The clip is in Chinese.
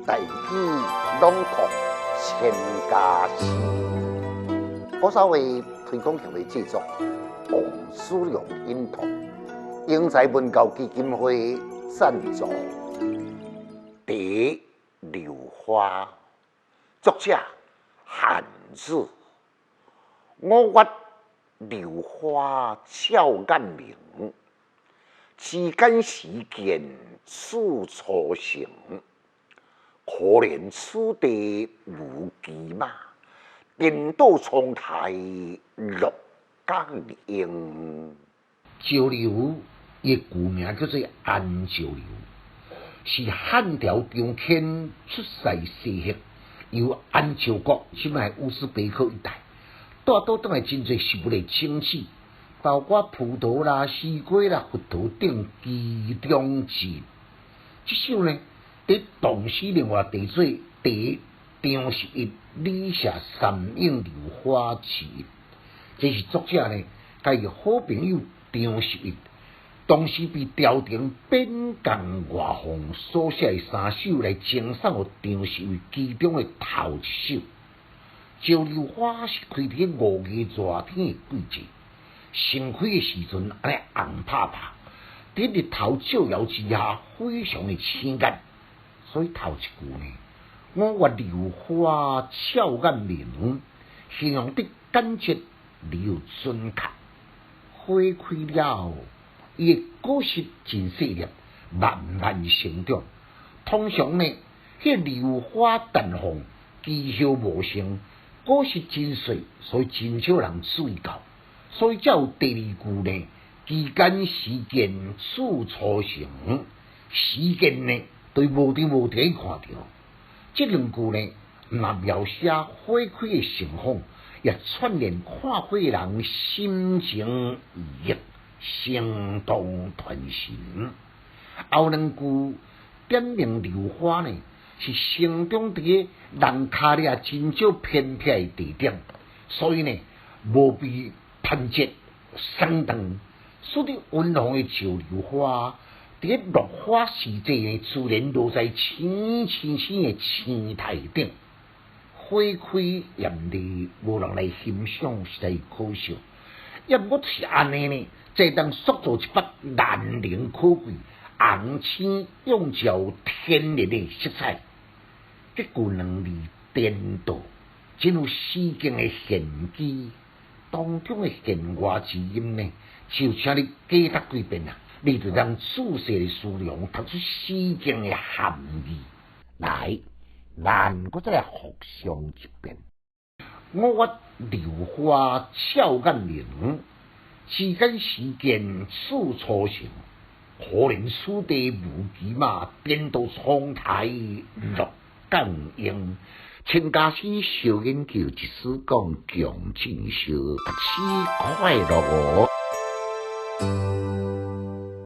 大举朗读千家诗，我稍微推广协会制作王叔良音图，英才文教基金会赞助。蝶流花，作者韩愈。我月流花俏眼明，枝间时见处初成。可怜此地无骑马，颠倒窗台落江英。石榴伊旧名叫做安石榴，是汉朝中迁出塞西域，由安丘国即卖乌斯别克一带带倒转来真侪食物的精气，包括葡萄啦、西瓜啦、核桃等其中之一。这首呢，伫唐诗另外地做第张十一李舍三应流花之一。这是作者呢，甲伊好朋友张十一，当时被朝廷边疆外放所写的3首来赠送予张十一其中的头一首。石榴花是开伫5月热天的季节，盛开的时阵安尼红拍拍，伫日头照耀之下，非常的鲜艳。所以头一句呢，我月流花俏眼明，形容得简洁而又准确。花开了，伊的果实真细粒，慢慢成长。通常呢，迄榴花绽放，枝叶无成，果实真细，所以真少人注意到。所以才有第二句呢，期间时见处初成。时间呢，对无地看到。这两句呢，若描写花开的盛况，也串联看花的人心情愉悦，相当传神。后两句点明榴花呢，是生长伫人脚掠真少偏僻的地点，所以呢，无被攀折生长，使得温和的石榴花，伫落花时节呢，自然落在青的青苔顶。花开艳丽，无人来欣赏，实在可惜。要不是安尼呢，才当塑造一幅难能可贵、红青永照天然的色彩。这句两字颠倒，真有诗境的玄机。当中的弦外之音呢，就请你加读几遍啊，你就让仔细的思量，读出诗境的含义。来，咱搁再来复诵一遍。我月流花俏眼明，枝间时见处初成。可怜此地无骑马，颠倒窗台落江英。千家诗小研究，一书讲强进修，读书快乐哦。